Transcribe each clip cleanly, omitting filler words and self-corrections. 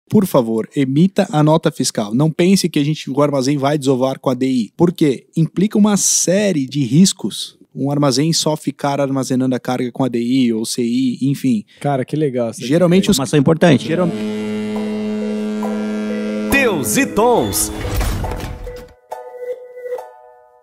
por favor, emita a nota fiscal. Não pense que o armazém vai desovar com a DI. Por quê? Implica uma série de riscos. Um armazém só ficar armazenando a carga com a DI ou CI, enfim. Cara, que legal. Geralmente informação importante. Teus e Tons.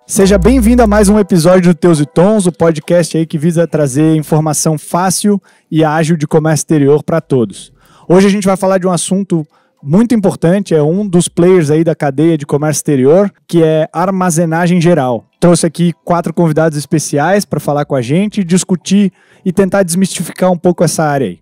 Seja bem-vindo a mais um episódio do Teus e Tons, o podcast aí que visa trazer informação fácil e ágil de comércio exterior para todos. Hoje a gente vai falar de um assunto muito importante, é um dos players aí da cadeia de comércio exterior, que é armazenagem geral. Trouxe aqui 4 convidados especiais para falar com a gente, discutir e tentar desmistificar um pouco essa área aí.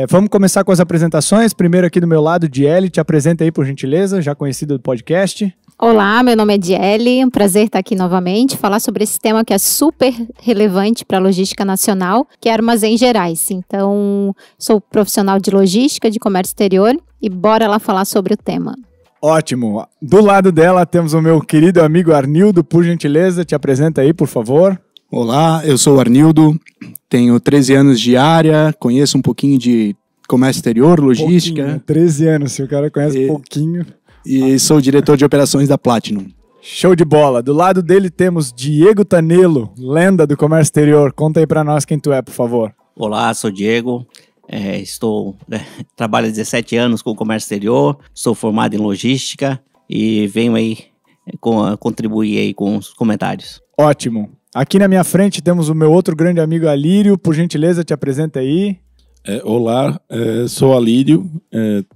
Vamos começar com as apresentações. Primeiro aqui do meu lado, Diele, te apresenta aí por gentileza, já conhecida do podcast. Olá, meu nome é Diele, um prazer estar aqui novamente, falar sobre esse tema que é super relevante para a logística nacional, que é armazéns gerais. Então, sou profissional de logística, de comércio exterior, e bora lá falar sobre o tema. Ótimo. Do lado dela temos o meu querido amigo Arnildo, por gentileza, te apresenta aí, por favor. Olá, eu sou o Arnildo, tenho 13 anos de área, conheço um pouquinho de comércio exterior, logística. Pouquinho, 13 anos, se o cara conhece pouquinho. E sou diretor de operações da Platinum. Show de bola. Do lado dele temos Diego Tanelo, lenda do comércio exterior. Conta aí pra nós quem tu é, por favor. Olá, sou Diego. Trabalho há 17 anos com o comércio exterior. Sou formado em logística e venho aí contribuir aí com os comentários. Ótimo. Aqui na minha frente temos o meu outro grande amigo Alírio. Por gentileza, te apresenta aí. Olá, sou Alírio,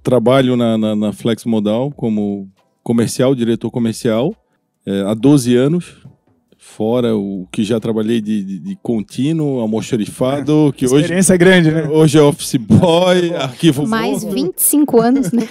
trabalho na Flex Modal como diretor comercial, há 12 anos, fora o que já trabalhei de contínuo, almoxarifado, que hoje... Experiência grande, né? Hoje é office boy, arquivo... Mais 25 anos, né?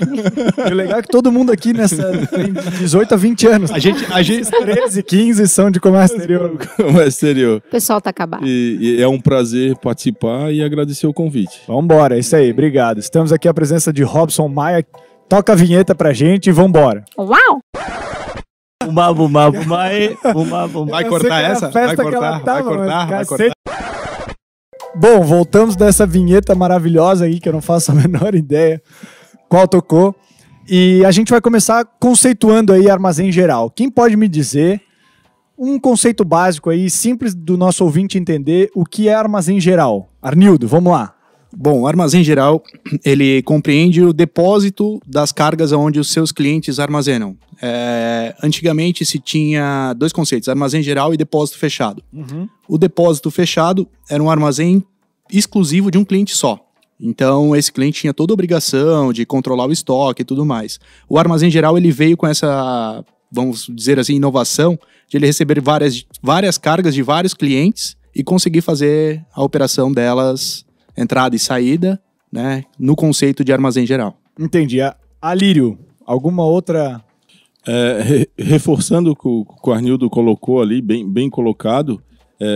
E o legal é que todo mundo aqui tem 18 a 20 anos. A gente 13, 15 são de comércio exterior. Comércio exterior. O pessoal tá acabado. E é um prazer participar e agradecer o convite. Vambora, é isso aí, obrigado. Estamos aqui a presença de Robson Maia. Toca a vinheta pra gente e vambora. Uau! Vai cortar essa? Vai cortar. Bom, voltamos dessa vinheta maravilhosa aí, que eu não faço a menor ideia qual tocou. E a gente vai começar conceituando aí armazém geral. Quem pode me dizer um conceito básico aí, simples do nosso ouvinte entender o que é armazém geral? Arnildo, vamos lá. Bom, o armazém geral, ele compreende o depósito das cargas onde os seus clientes armazenam. Antigamente se tinha 2 conceitos, armazém geral e depósito fechado. Uhum. O depósito fechado era um armazém exclusivo de um cliente só. Então, esse cliente tinha toda a obrigação de controlar o estoque e tudo mais. O armazém geral, ele veio com essa, vamos dizer assim, inovação de ele receber várias cargas de vários clientes e conseguir fazer a operação delas, entrada e saída, né, no conceito de armazém geral. Entendi. Alírio, alguma outra... Reforçando o que o Arnildo colocou ali, bem colocado,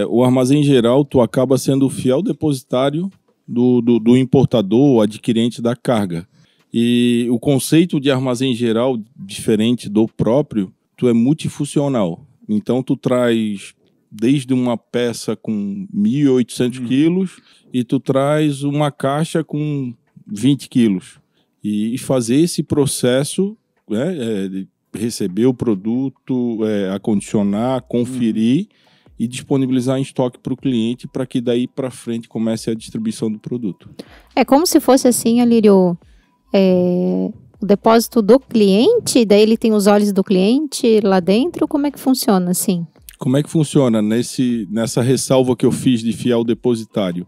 o armazém geral, tu acaba sendo o fiel depositário do importador ou adquirente da carga. E o conceito de armazém geral, diferente do próprio, tu é multifuncional. Então tu traz desde uma peça com 1.800 quilos e tu traz uma caixa com 20 quilos. E fazer esse processo, de receber o produto, acondicionar, conferir e disponibilizar em estoque para o cliente para que daí para frente comece a distribuição do produto. É como se fosse assim, Alírio, o depósito do cliente, daí ele tem os olhos do cliente lá dentro, como é que funciona assim? Como é que funciona nessa ressalva que eu fiz de fiel depositário?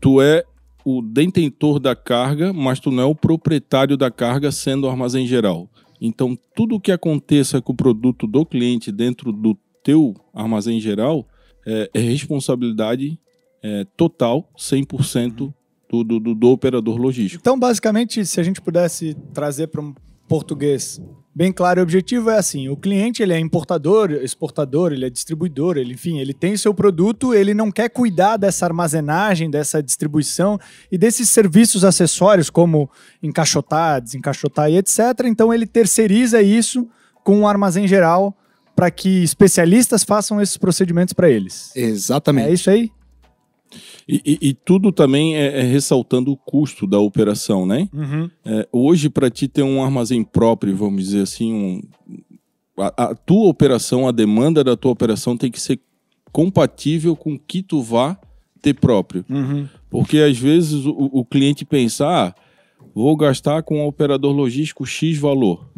Tu é o detentor da carga, mas tu não é o proprietário da carga sendo o armazém geral. Então, tudo que aconteça com o produto do cliente dentro do teu armazém geral é responsabilidade total, 100% do operador logístico. Então, basicamente, se a gente pudesse trazer para um português bem claro e objetivo, é assim, o cliente ele é importador, exportador, ele é distribuidor, ele tem seu produto, ele não quer cuidar dessa armazenagem, dessa distribuição e desses serviços acessórios como encaixotar, desencaixotar e etc. Então ele terceiriza isso com um armazém geral para que especialistas façam esses procedimentos para eles. Exatamente. É isso aí? E tudo também é ressaltando o custo da operação, né? Hoje, para ti ter um armazém próprio, vamos dizer assim, a tua operação, a demanda da tua operação tem que ser compatível com o que tu vá ter próprio. Porque às vezes o cliente pensa, vou gastar com um operador logístico X valor.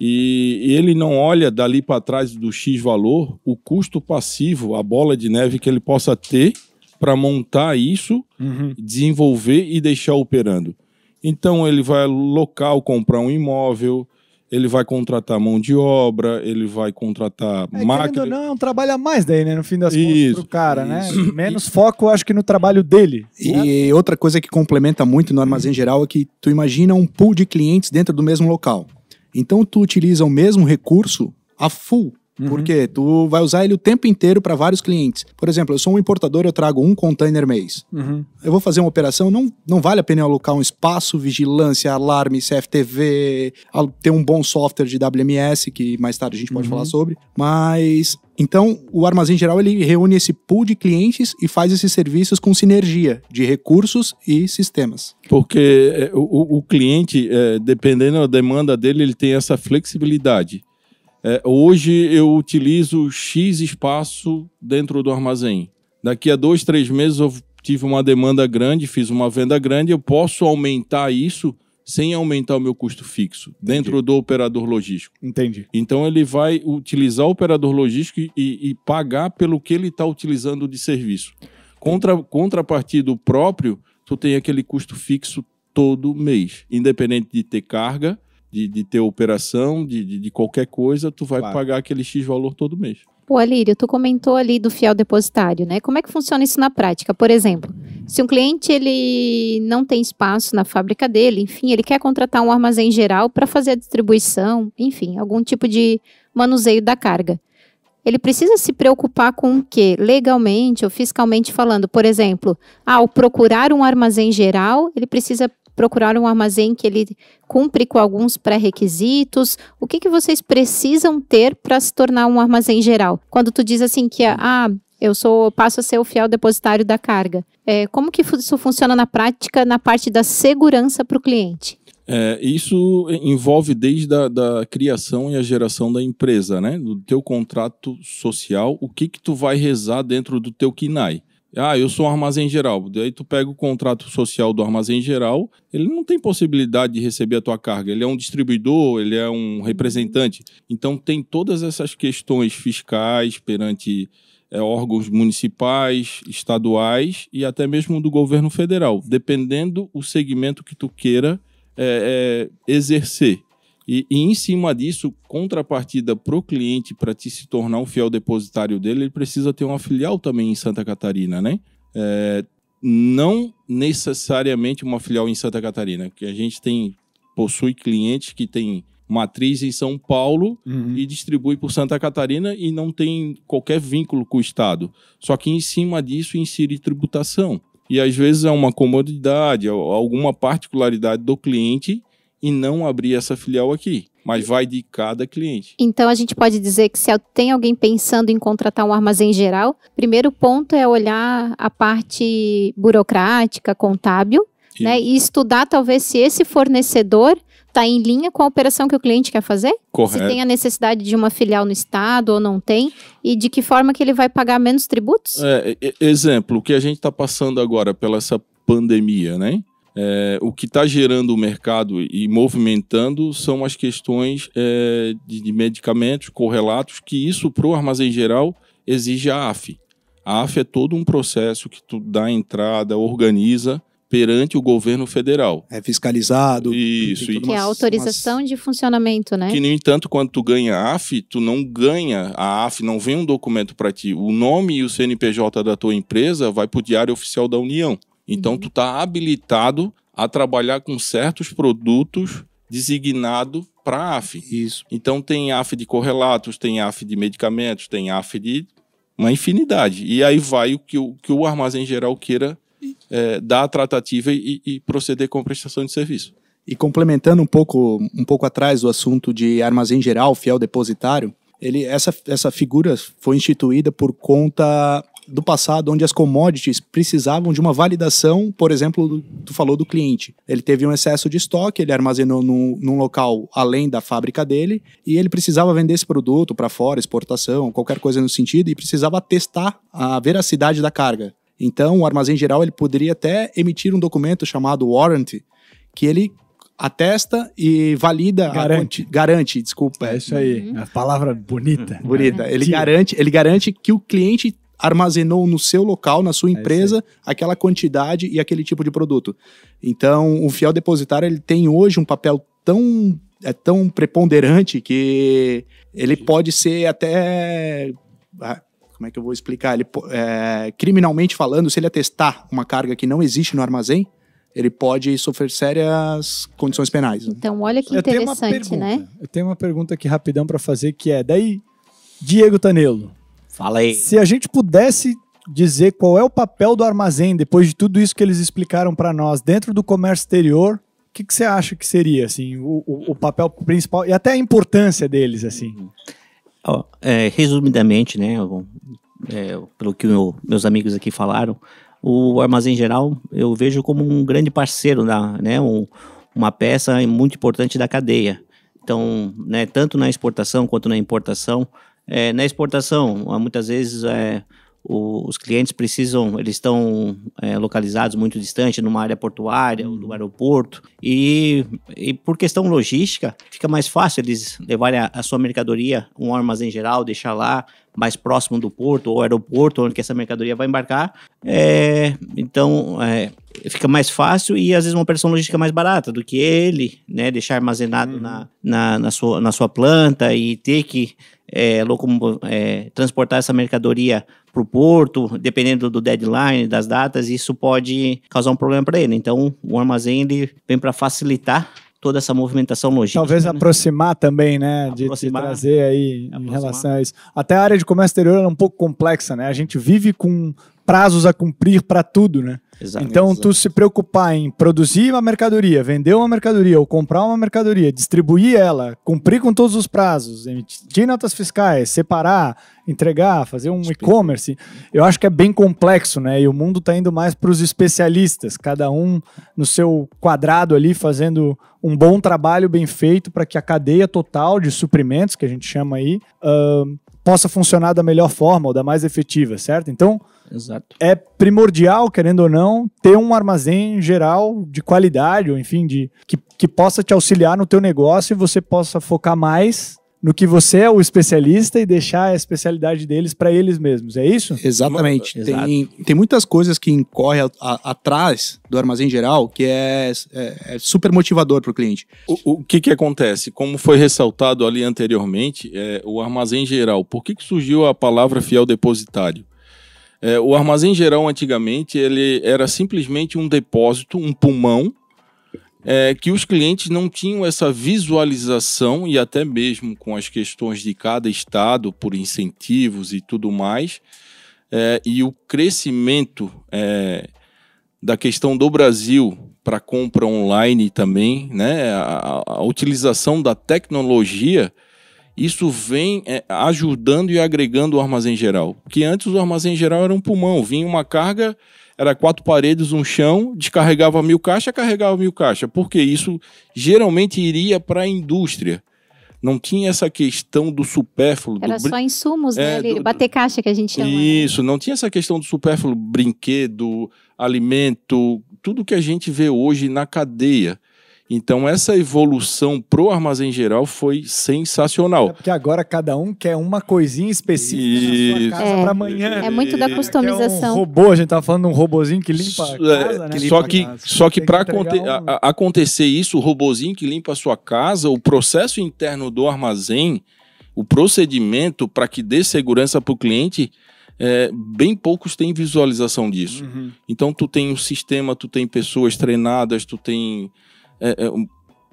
E ele não olha dali para trás do X valor o custo passivo, a bola de neve que ele possa ter para montar isso, desenvolver e deixar operando. Então ele vai local comprar um imóvel, ele vai contratar mão de obra, ele vai contratar máquina. Não, trabalha mais daí, né? No fim das contas, pro cara, né? Menos foco, acho que no trabalho dele. E outra coisa que complementa muito no armazém geral é que tu imagina um pool de clientes dentro do mesmo local. Então tu utiliza o mesmo recurso a full. Porque tu vai usar ele o tempo inteiro para vários clientes. Por exemplo, eu sou um importador, eu trago um container mês. Eu vou fazer uma operação, não vale a pena eu alocar um espaço, vigilância, alarme, CFTV, ter um bom software de WMS, que mais tarde a gente pode falar sobre. Mas, então, o armazém geral, ele reúne esse pool de clientes e faz esses serviços com sinergia de recursos e sistemas. Porque o cliente, dependendo da demanda dele, ele tem essa flexibilidade. Hoje eu utilizo X espaço dentro do armazém. Daqui a 2, 3 meses eu tive uma demanda grande, fiz uma venda grande, eu posso aumentar isso sem aumentar o meu custo fixo dentro do operador logístico. Entendi. Então ele vai utilizar o operador logístico e pagar pelo que ele está utilizando de serviço. Contrapartido próprio, tu tem aquele custo fixo todo mês, independente de ter carga, de ter operação, de qualquer coisa, tu vai pagar aquele X valor todo mês. Pô, Alírio, tu comentou ali do fiel depositário, né? Como é que funciona isso na prática? Por exemplo, se um cliente ele não tem espaço na fábrica dele, enfim, ele quer contratar um armazém geral para fazer a distribuição, enfim, algum tipo de manuseio da carga. Ele precisa se preocupar com o quê? Legalmente ou fiscalmente falando. Por exemplo, ao procurar um armazém geral, ele precisa procurar um armazém que ele cumpre com alguns pré-requisitos. O que vocês precisam ter para se tornar um armazém geral? Quando tu diz assim que passo a ser o fiel depositário da carga. Como que isso funciona na prática, na parte da segurança para o cliente? Isso envolve desde a criação e a geração da empresa, né? Do teu contrato social, o que tu vai rezar dentro do teu KNAI. Eu sou um armazém geral. Daí tu pega o contrato social do armazém geral, ele não tem possibilidade de receber a tua carga. Ele é um distribuidor, ele é um representante. Então tem todas essas questões fiscais perante órgãos municipais, estaduais e até mesmo do governo federal, dependendo o segmento que tu queira exercer. E em cima disso, contrapartida para o cliente, para te se tornar um fiel depositário dele, ele precisa ter uma filial também em Santa Catarina, né? Não necessariamente uma filial em Santa Catarina, porque a gente possui clientes que têm matriz em São Paulo e distribui por Santa Catarina e não tem qualquer vínculo com o Estado. Só que em cima disso insere tributação. E às vezes é uma comodidade, alguma particularidade do cliente e não abrir essa filial aqui, mas vai de cada cliente. Então a gente pode dizer que se tem alguém pensando em contratar um armazém geral, primeiro ponto é olhar a parte burocrática, contábil, né, e estudar talvez se esse fornecedor está em linha com a operação que o cliente quer fazer? Correto. Se tem a necessidade de uma filial no estado ou não tem, e de que forma que ele vai pagar menos tributos? Exemplo, o que a gente está passando agora pela essa pandemia, né? O que está gerando o mercado e movimentando são as questões de medicamentos, correlatos, que isso para o armazém geral exige a AF. A AF é todo um processo que tu dá entrada, organiza perante o governo federal. É fiscalizado. Isso. Que é a autorização de funcionamento, né? Que, no entanto, quando tu ganha a AF, tu não ganha a AF, não vem um documento para ti. O nome e o CNPJ da tua empresa vai para o Diário Oficial da União. Então, tu está habilitado a trabalhar com certos produtos designados para a AF. Isso. Então, tem AF de correlatos, tem AF de medicamentos, tem AF de uma infinidade. E aí vai o que o armazém geral queira dar a tratativa e proceder com a prestação de serviço. E complementando um pouco atrás do assunto de armazém geral, fiel depositário, essa figura foi instituída por conta do passado, onde as commodities precisavam de uma validação, por exemplo, tu falou do cliente. Ele teve um excesso de estoque, ele armazenou num local além da fábrica dele, e ele precisava vender esse produto para fora, exportação, qualquer coisa no sentido, e precisava testar a veracidade da carga. Então, o armazém geral ele poderia até emitir um documento chamado warranty, que ele atesta e valida... Garante, desculpa. É isso aí, a palavra bonita. Bonita. Ele garante que o cliente armazenou no seu local, na sua empresa, aquela quantidade e aquele tipo de produto. Então, o fiel depositário ele tem hoje um papel tão preponderante que ele pode ser até... Como é que eu vou explicar? Criminalmente falando, se ele atestar uma carga que não existe no armazém, ele pode sofrer sérias condições penais. Então, olha que interessante, né? Eu tenho uma pergunta aqui rapidão para fazer, que é, daí, Diego Tanelo, Fala aí. se a gente pudesse dizer qual é o papel do armazém, depois de tudo isso que eles explicaram para nós, dentro do comércio exterior, o que você acha que seria, assim, o papel principal e até a importância deles, assim? Resumidamente, né, pelo que meus amigos aqui falaram, o armazém geral eu vejo como um grande parceiro, uma peça muito importante da cadeia. Então, né, tanto na exportação quanto na importação. Na exportação, muitas vezes os clientes eles estão localizados muito distante, numa área portuária, do aeroporto, e por questão logística, fica mais fácil eles levarem a sua mercadoria, um armazém geral, deixar lá, mais próximo do porto ou aeroporto, onde que essa mercadoria vai embarcar. Então, fica mais fácil e, às vezes, uma operação logística mais barata do que ele, né, deixar armazenado na sua planta e ter que transportar essa mercadoria para o porto, dependendo do deadline, das datas, isso pode causar um problema para ele. Então, o armazém ele vem para facilitar toda essa movimentação logística. Talvez aproximar também, né? De trazer aí em relação a isso. Até a área de comércio exterior é um pouco complexa, né? A gente vive com prazos a cumprir para tudo, né? Exato. Então, tu se preocupar em produzir uma mercadoria, vender uma mercadoria ou comprar uma mercadoria, distribuir ela, cumprir com todos os prazos, emitir notas fiscais, separar, entregar, fazer um e-commerce, eu acho que é bem complexo, né? E o mundo está indo mais para os especialistas, cada um no seu quadrado ali, fazendo um bom trabalho bem feito para que a cadeia total de suprimentos, que a gente chama aí, possa funcionar da melhor forma ou da mais efetiva, certo? Então, exato, é primordial, querendo ou não, ter um armazém geral de qualidade, ou enfim, que possa te auxiliar no teu negócio e você possa focar mais no que você é o especialista e deixar a especialidade deles para eles mesmos, é isso? Exatamente. Tem muitas coisas que incorrem atrás do armazém geral que é super motivador para o cliente. O que acontece? Como foi ressaltado ali anteriormente, o armazém geral, por que surgiu a palavra fiel depositário? O armazém geral, antigamente, ele era simplesmente um depósito, um pulmão, que os clientes não tinham essa visualização, e até mesmo com as questões de cada estado, por incentivos e tudo mais, e o crescimento da questão do Brasil para compra online também, né, a utilização da tecnologia, isso vem ajudando e agregando o armazém geral. Porque antes o armazém geral era um pulmão, vinha uma carga, era 4 paredes, um chão, descarregava 1000 caixas, carregava 1000 caixas. Porque isso geralmente iria para a indústria. Não tinha essa questão do supérfluo. Era só insumos, né? Bater caixa que a gente chama. Isso, não tinha essa questão do supérfluo, brinquedo, alimento, tudo que a gente vê hoje na cadeia. Então, essa evolução pro armazém geral foi sensacional. Porque agora cada um quer uma coisinha específica na sua casa para amanhã. É muito da customização. Um robô, a gente tá falando de um robozinho que limpa a casa, né? Só que para acontecer isso, o robozinho que limpa a sua casa, o processo interno do armazém, o procedimento para que dê segurança para o cliente, bem poucos têm visualização disso. Uhum. Então, tu tem um sistema, tu tem pessoas treinadas, tu tem...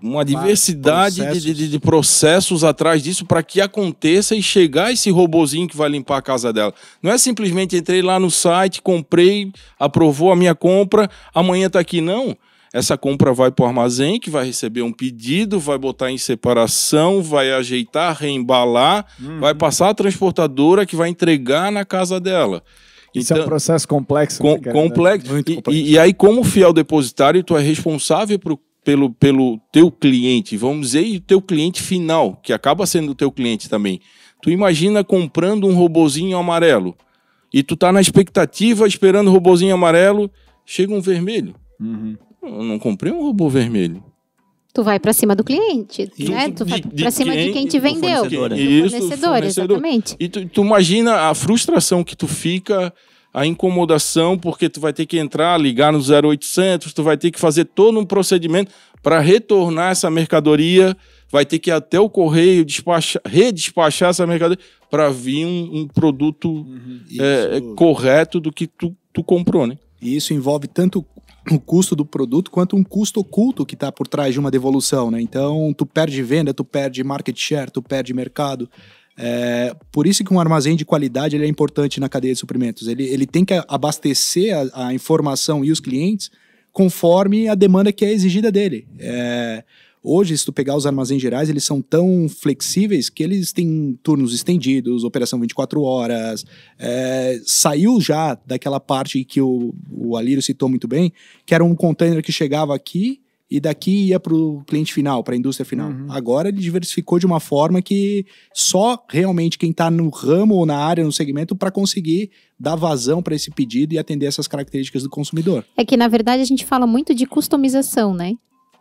uma diversidade de processos atrás disso para que aconteça e chegar esse robozinho que vai limpar a casa dela. Não é simplesmente entrei lá no site, comprei, aprovou a minha compra, amanhã está aqui, não. Essa compra vai para o armazém, que vai receber um pedido, vai botar em separação, vai ajeitar, reembalar, vai passar a transportadora que vai entregar na casa dela. Isso é um processo complexo. Complexo. Muito complexo. E aí, como fiel depositário, tu é responsável pelo teu cliente, vamos dizer, e o teu cliente final, que acaba sendo o teu cliente também. Tu imagina comprando um robozinho amarelo e tu tá na expectativa, esperando o robozinho amarelo, chega um vermelho. Eu não comprei um robô vermelho. Tu vai para cima do cliente, né? Tu vai para cima de quem te vendeu. Do fornecedor, exatamente. E tu imagina a frustração que tu fica, a incomodação, porque tu vai ter que entrar, ligar no 0800, tu vai ter que fazer todo um procedimento para retornar essa mercadoria, vai ter que ir até o correio redespachar essa mercadoria para vir um produto correto do que tu comprou, né? E isso envolve tanto o custo do produto quanto um custo oculto que está por trás de uma devolução, né? Então, tu perde venda, tu perde market share, tu perde mercado. Por isso que um armazém de qualidade ele é importante na cadeia de suprimentos. Ele tem que abastecer a informação e os clientes conforme a demanda que é exigida dele. Hoje, se tu pegar os armazéns gerais, eles são tão flexíveis que eles têm turnos estendidos, operação 24 horas. Saiu já daquela parte que o Alírio citou muito bem, que era um container que chegava aqui e daqui ia para o cliente final, para a indústria final. Agora ele diversificou de uma forma que só realmente quem está no ramo ou na área, no segmento, para conseguir dar vazão para esse pedido e atender essas características do consumidor. É que, na verdade, a gente fala muito de customização, né?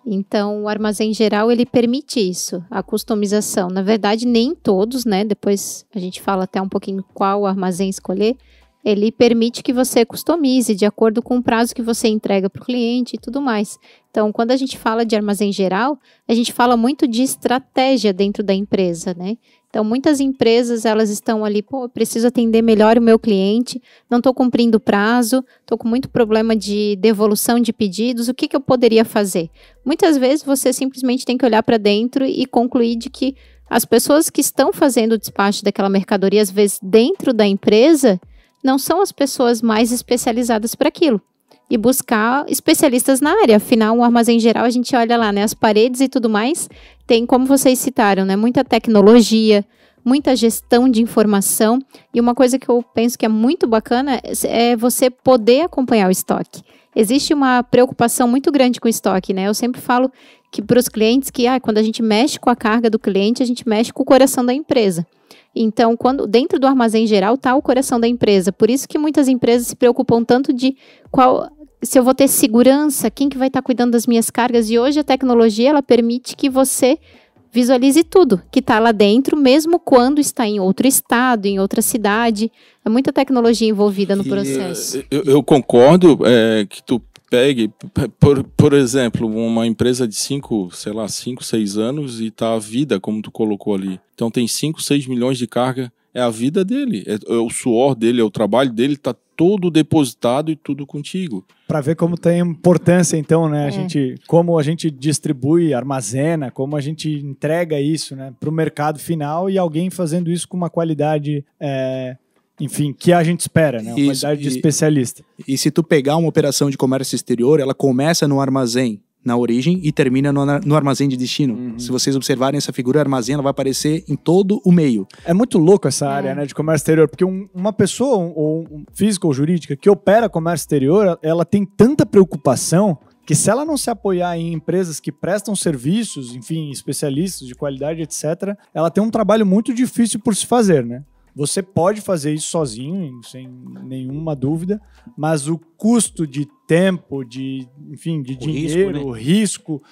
Então, o armazém geral, ele permite isso, a customização. Na verdade, nem todos, né? Depois a gente fala até um pouquinho qual armazém escolher. Ele permite que você customize de acordo com o prazo que você entrega para o cliente e tudo mais. Então, quando a gente fala de armazém geral, a gente fala muito de estratégia dentro da empresa, né? Então, muitas empresas, elas estão ali, eu preciso atender melhor o meu cliente, não estou cumprindo o prazo, estou com muito problema de devolução de pedidos, o que eu poderia fazer? Muitas vezes, você simplesmente tem que olhar para dentro e concluir de que as pessoas que estão fazendo o despacho daquela mercadoria, às vezes, dentro da empresa, não são as pessoas mais especializadas para aquilo. E buscar especialistas na área. Afinal, um armazém geral, a gente olha lá, né? As paredes e tudo mais, tem, como vocês citaram, né? Muita tecnologia, muita gestão de informação. E uma coisa que eu penso que é muito bacana é você poder acompanhar o estoque. Existe uma preocupação muito grande com o estoque, né? Eu sempre falo que para os clientes que quando a gente mexe com a carga do cliente, a gente mexe com o coração da empresa. Então, dentro do armazém geral está o coração da empresa. Por isso que muitas empresas se preocupam tanto de se eu vou ter segurança, quem que vai estar cuidando das minhas cargas. E hoje a tecnologia ela permite que você visualize tudo que está lá dentro, mesmo quando está em outro estado, em outra cidade. É muita tecnologia envolvida no processo. Eu concordo que tu pegue, por exemplo, uma empresa de 5, 6 anos e tá a vida, como tu colocou ali. Então tem 5, 6 milhões de carga, é a vida dele, é o suor dele, é o trabalho dele, tá todo depositado e tudo contigo. Para ver como tem importância, então, né? Como a gente distribui, armazena, como a gente entrega isso, né, para o mercado final e alguém fazendo isso com uma qualidade enfim, que a gente espera, né? Uma qualidade de especialista. E se tu pegar uma operação de comércio exterior, ela começa no armazém na origem e termina no armazém de destino. Se vocês observarem essa figura, o armazém ela vai aparecer em todo o meio. É muito louco essa área, né, de comércio exterior, porque uma pessoa, ou física ou jurídica, que opera comércio exterior, ela tem tanta preocupação que se ela não se apoiar em empresas que prestam serviços, enfim, especialistas de qualidade, etc., ela tem um trabalho muito difícil por se fazer, né? Você pode fazer isso sozinho, sem nenhuma dúvida, mas o custo de tempo, de dinheiro, risco, né? O risco,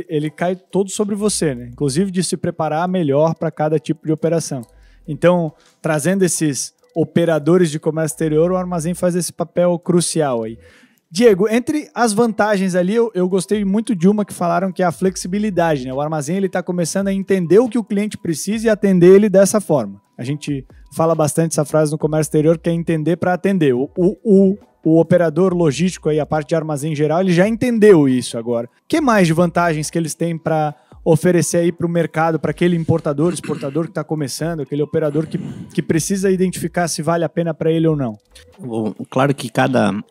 ele cai todo sobre você, né? Inclusive de se preparar melhor para cada tipo de operação. Então, trazendo esses operadores de comércio exterior, o armazém faz esse papel crucial aí. Diego, entre as vantagens ali, eu gostei muito de uma que falaram que é a flexibilidade, né? O armazém está começando a entender o que o cliente precisa e atender ele dessa forma. A gente fala bastante essa frase no comércio exterior, que é entender para atender. O operador logístico, aí, a parte de armazém geral, ele já entendeu isso agora. O que mais de vantagens que eles têm para oferecer aí para o mercado, para aquele importador, exportador que está começando, aquele operador que precisa identificar se vale a pena para ele ou não? Claro que cada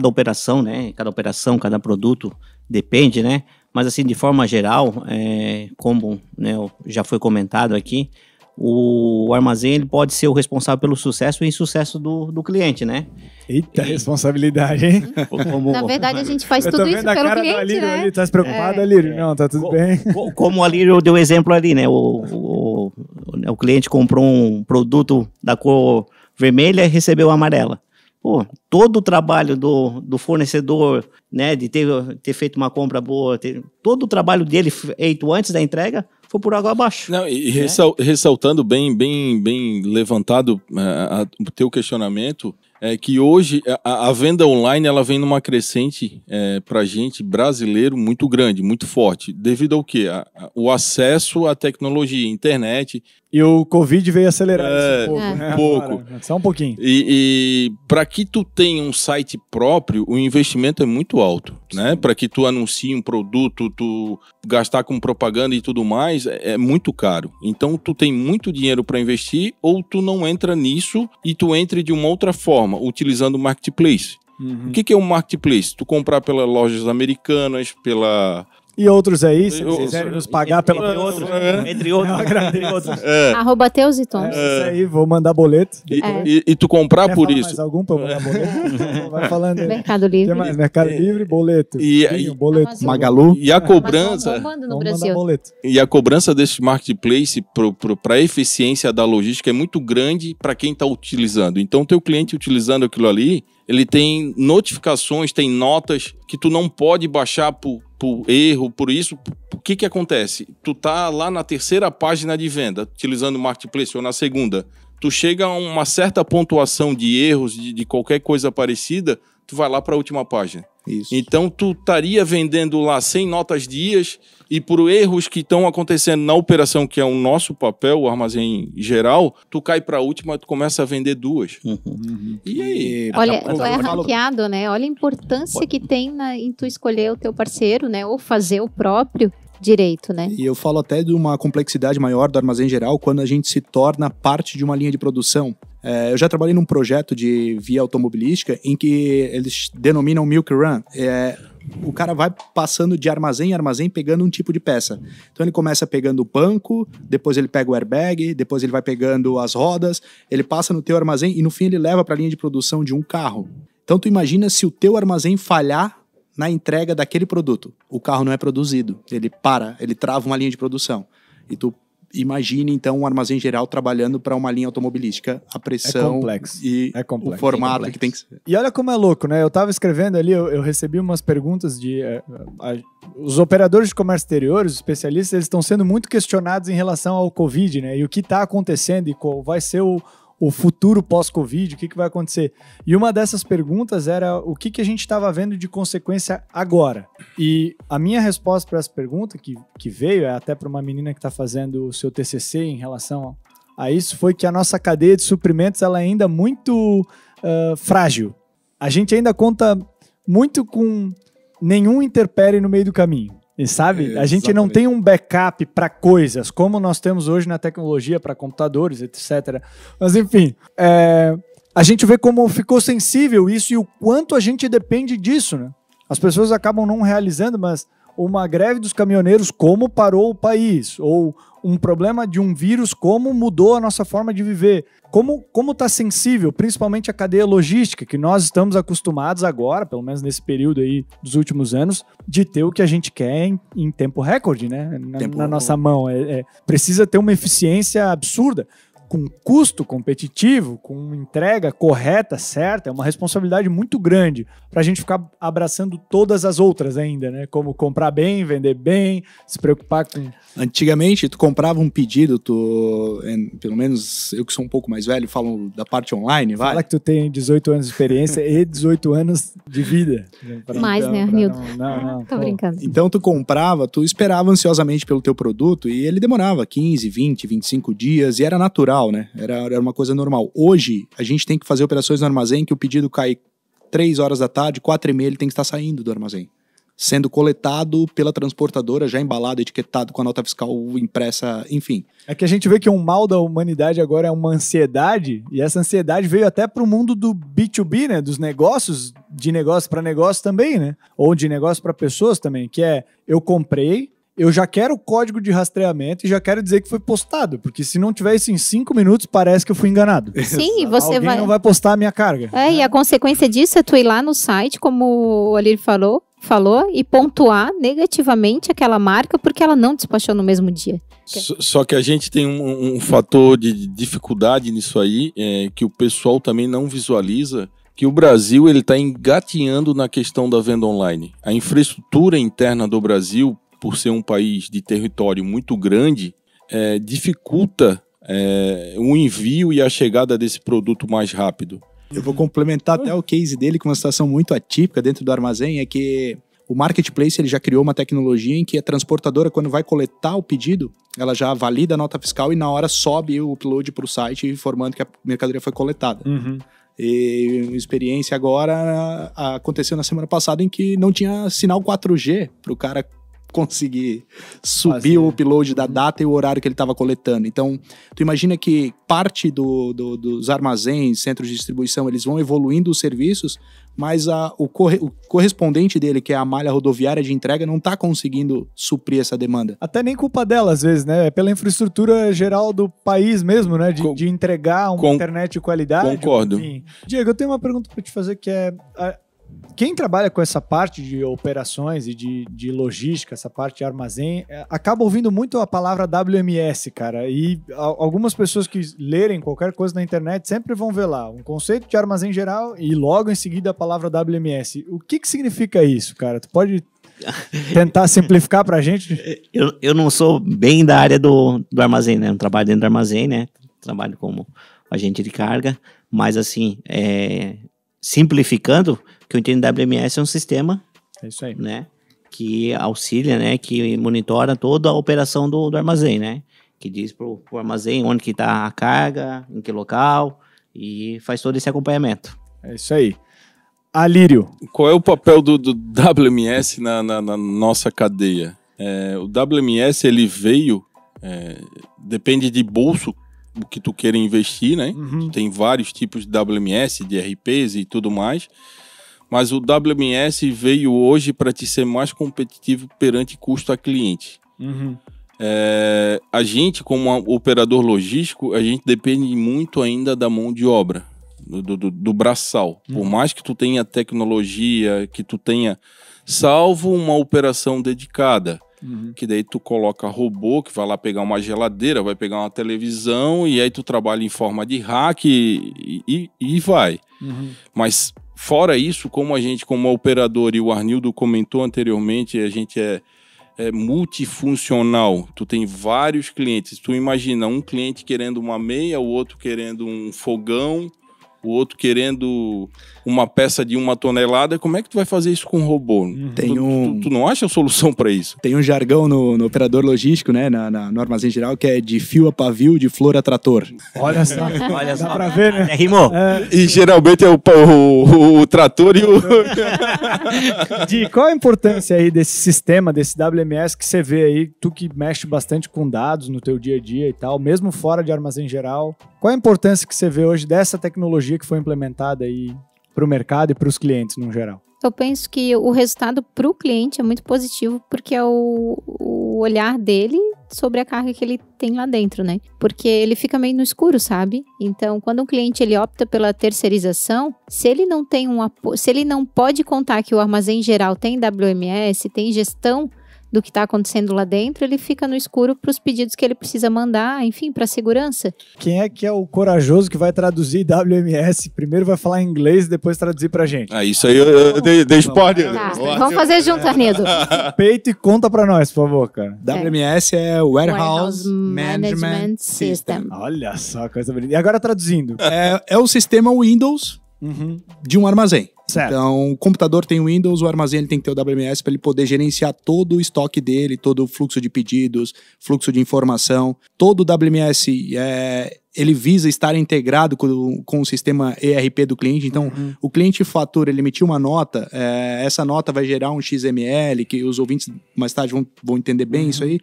operação, né? Cada produto depende, né? Mas assim, de forma geral, como, né, já foi comentado aqui, o armazém ele pode ser o responsável pelo sucesso e insucesso do cliente, né? Eita, responsabilidade, hein? Na verdade, a gente faz Eu tô tudo isso vendo a pelo cara do cliente, Alírio né? ali. Tá se preocupado, Alírio? Não, tá tudo bem. Como o Alírio deu exemplo ali, né? O cliente comprou um produto da cor vermelha e recebeu amarela. Pô, todo o trabalho do fornecedor, né, de ter feito uma compra boa, todo o trabalho dele feito antes da entrega foi por água abaixo. Não, e ressaltando bem levantado o teu questionamento, é que hoje a venda online ela vem numa crescente para a gente brasileiro muito grande, muito forte. Devido ao quê? O acesso à tecnologia, internet. E o Covid veio acelerar isso um pouco, né? Pouco. Agora, só um pouquinho. E para que tu tenha um site próprio, o investimento é muito alto, né? Para que tu anuncie um produto, tu gastar com propaganda e tudo mais, é muito caro. Então tu tem muito dinheiro para investir ou tu não entra nisso e tu entra de uma outra forma, utilizando o marketplace. O que é um marketplace? Tu comprar pelas lojas americanas, E outros aí, se quiserem nos pagar pela... Entre outros. @Teus e Tons. Isso aí, vou mandar boleto. E tu comprar Quer por falar isso. mais algum pra eu mandar boleto? Vai falando aí. Mercado Livre. Tem mais? Mercado Livre, boleto. Boleto. Amazon. Magalu. E a cobrança... Bombando no Vamos mandar Brasil. boleto. E a cobrança desse marketplace para a eficiência da logística é muito grande para quem está utilizando. Então, o teu cliente utilizando aquilo ali, ele tem notificações, tem notas que tu não pode baixar por erro, por isso. O que acontece? Tu tá lá na terceira página de venda, utilizando o marketplace, ou na segunda. Tu chega a uma certa pontuação de erros, de qualquer coisa parecida, tu vai lá para a última página. Isso. Então, tu estaria vendendo lá 100 notas dias e por erros que estão acontecendo na operação, que é o nosso papel, o armazém geral, tu cai para a última, tu começa a vender 2. E aí? Olha, tu é hackeado, né? Olha a importância que tem em tu escolher o teu parceiro, né? Ou fazer o próprio direito, né? E eu falo até de uma complexidade maior do armazém geral quando a gente se torna parte de uma linha de produção. Eu já trabalhei num projeto de via automobilística em que eles denominam Milk Run. O cara vai passando de armazém em armazém pegando um tipo de peça. Então ele começa pegando o banco, depois ele pega o airbag, depois ele vai pegando as rodas, ele passa no teu armazém e no fim ele leva para a linha de produção de um carro. Então tu imagina se o teu armazém falhar na entrega daquele produto. O carro não é produzido, ele trava uma linha de produção. E tu imagine, então, um armazém geral trabalhando para uma linha automobilística. A pressão complexo. E o formato que tem que ser. E olha como é louco, né? Eu tava escrevendo ali, eu recebi umas perguntas de... os operadores de comércio exterior, os especialistas, eles estão sendo muito questionados em relação ao Covid, né? E o que está acontecendo e qual vai ser o futuro pós-Covid, o que vai acontecer. E uma dessas perguntas era o que a gente estava vendo de consequência agora. E a minha resposta para essa pergunta, que veio, é até para uma menina que está fazendo o seu TCC em relação a isso, foi que a nossa cadeia de suprimentos ela é ainda muito frágil. A gente ainda conta muito com nenhum intempérie no meio do caminho. E sabe, a gente não tem um backup para coisas, como nós temos hoje na tecnologia para computadores, etc. Mas enfim, a gente vê como ficou sensível isso e o quanto a gente depende disso, né? As pessoas acabam não realizando, mas uma greve dos caminhoneiros, como parou o país? Ou um problema de um vírus, como mudou a nossa forma de viver? Como está sensível, principalmente a cadeia logística, que nós estamos acostumados agora, pelo menos nesse período aí dos últimos anos, de ter o que a gente quer em tempo recorde, né? Na nossa mão. Precisa ter uma eficiência absurda, com custo competitivo, com entrega correta, certa. É uma responsabilidade muito grande para a gente ficar abraçando todas as outras ainda, né? Como comprar bem, vender bem, se preocupar com... Antigamente, tu comprava um pedido, pelo menos eu que sou um pouco mais velho, falo da parte online, vai. Fala que tu tem 18 anos de experiência e 18 anos de vida. Mais, né, Arnildo? Não. Tô brincando. Então tu comprava, tu esperava ansiosamente pelo teu produto e ele demorava 15, 20, 25 dias e era natural, né? Era uma coisa normal. Hoje, a gente tem que fazer operações no armazém que o pedido cai 3 horas da tarde, 4h30 ele tem que estar saindo do armazém. Sendo coletado pela transportadora, já embalado, etiquetado com a nota fiscal impressa, enfim. É que a gente vê que um mal da humanidade agora é uma ansiedade, e essa ansiedade veio até para o mundo do B2B, né? Dos negócios, de negócio para negócio também, né? Ou de negócio para pessoas também, que é, eu comprei, eu já quero o código de rastreamento e já quero dizer que foi postado, porque se não tiver isso em 5 minutos, parece que eu fui enganado. Sim, e você Alguém não vai postar a minha carga. E a consequência disso é tu ir lá no site, como o Alírio falou, e pontuar negativamente aquela marca porque ela não despachou no mesmo dia. Só que a gente tem um fator de dificuldade nisso aí, que o pessoal também não visualiza, que o Brasil ele está engatinhando na questão da venda online. A infraestrutura interna do Brasil, por ser um país de território muito grande, dificulta o envio e a chegada desse produto mais rápido. Eu vou complementar até o case dele com uma situação muito atípica dentro do armazém, é que o Marketplace ele já criou uma tecnologia em que a transportadora, quando vai coletar o pedido, ela já valida a nota fiscal e na hora sobe o upload para o site informando que a mercadoria foi coletada. Uhum. E uma experiência agora aconteceu na semana passada em que não tinha sinal 4G para o cara conseguir subir o upload da data e o horário que ele estava coletando. Então, tu imagina que parte dos armazéns, centros de distribuição, eles vão evoluindo os serviços, mas o correspondente dele, que é a malha rodoviária de entrega, não está conseguindo suprir essa demanda. Até nem culpa dela, às vezes, né? É pela infraestrutura geral do país mesmo, né? De entregar uma internet de qualidade. Concordo. Enfim. Diego, eu tenho uma pergunta para te fazer que é... Quem trabalha com essa parte de operações e de logística, essa parte de armazém, acaba ouvindo muito a palavra WMS, cara. E algumas pessoas que lerem qualquer coisa na internet sempre vão ver lá um conceito de armazém geral e logo em seguida a palavra WMS. O que significa isso, cara? Tu pode tentar simplificar pra gente? Eu não sou bem da área do armazém, né? Eu não trabalho dentro do armazém, né? Trabalho como agente de carga, mas assim, simplificando, o que eu entendo WMS é um sistema, isso aí, né, que auxilia, né, que monitora toda a operação do armazém, né, que diz pro armazém onde que está a carga, em que local, e faz todo esse acompanhamento. É isso aí. Alírio. Qual é o papel do WMS na nossa cadeia? O WMS ele veio, depende de bolso, o que tu queira investir, né? Uhum. Tem vários tipos de WMS, de RPs e tudo mais. Mas o WMS veio hoje para te ser mais competitivo perante custo a cliente. Uhum. A gente, como operador logístico, a gente depende muito ainda da mão de obra, do braçal. Por mais que tu tenha tecnologia, que tu tenha, salvo uma operação dedicada, que daí tu coloca robô, que vai lá pegar uma geladeira, vai pegar uma televisão, e aí tu trabalha em forma de rack e vai. Mas fora isso, como a gente, como operador, e o Arnildo comentou anteriormente, a gente é multifuncional. Tu tem vários clientes. Tu imagina um cliente querendo uma meia, o outro querendo um fogão, o outro querendo uma peça de 1 tonelada. Como é que tu vai fazer isso com um robô? Tu não acha a solução para isso? Tem um jargão no operador logístico, né, no armazém geral, que é de fio a pavio, de flor a trator. Olha só, Olha só. dá pra ver, né? Rimou. E geralmente é o trator e o... Di, qual a importância aí desse sistema, desse WMS que você vê aí, tu que mexe bastante com dados no teu dia a dia e tal, mesmo fora de armazém geral, qual a importância que você vê hoje dessa tecnologia que foi implementada aí para o mercado e para os clientes no geral? Eu penso que o resultado para o cliente é muito positivo, porque é o olhar dele sobre a carga que ele tem lá dentro, né? Porque ele fica meio no escuro, sabe? Então, quando um cliente ele opta pela terceirização, se ele não tem se ele não pode contar que o armazém geral tem WMS, tem gestão do que está acontecendo lá dentro, ele fica no escuro para os pedidos que ele precisa mandar, enfim, para segurança. Quem é que é o corajoso que vai traduzir WMS? Primeiro vai falar em inglês e depois traduzir pra gente. Isso aí eu pode. Tá, vamos fazer junto, Arnedo. Peito e conta pra nós, por favor, cara. WMS é Warehouse Management System. Olha só, coisa bonita. E agora traduzindo. É o sistema Windows de um armazém. Certo. Então, o computador tem o Windows, o armazém ele tem que ter o WMS para ele poder gerenciar todo o estoque dele, todo o fluxo de pedidos, fluxo de informação. Todo o WMS ele visa estar integrado com o sistema ERP do cliente. Então, o cliente fatura, ele emitiu uma nota, essa nota vai gerar um XML, que os ouvintes mais tarde vão entender bem isso aí.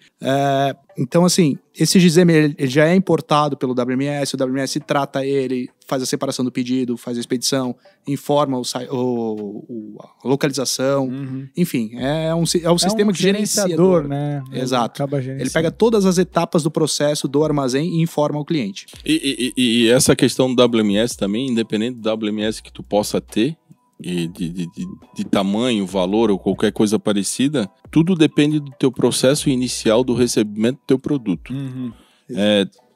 Então, assim, esse XML ele já é importado pelo WMS, o WMS trata ele, faz a separação do pedido, faz a expedição, informa a localização, enfim, é um sistema que gerenciador, né? Exato. Ele pega todas as etapas do processo do armazém e informa o cliente. E essa questão do WMS também, independente do WMS que tu possa ter, e de tamanho, valor ou qualquer coisa parecida, tudo depende do teu processo inicial do recebimento do teu produto.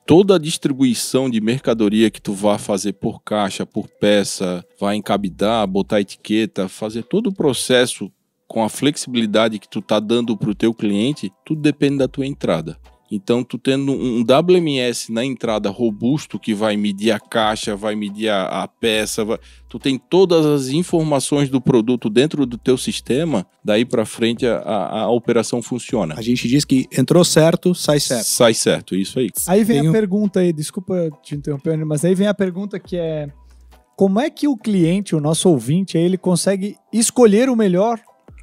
Toda a distribuição de mercadoria que tu vai fazer por caixa, por peça, vai encabidar, botar etiqueta, fazer todo o processo com a flexibilidade que tu tá dando pro teu cliente, tudo depende da tua entrada. Então, tu tendo um WMS na entrada robusto que vai medir a caixa, vai medir a peça, tu tem todas as informações do produto dentro do teu sistema, daí para frente a operação funciona. A gente diz que entrou certo, sai certo. Sai certo, isso aí. Aí vem a pergunta aí, desculpa te interromper, mas aí vem a pergunta que é: como é que o cliente, o nosso ouvinte, aí, ele consegue escolher o melhor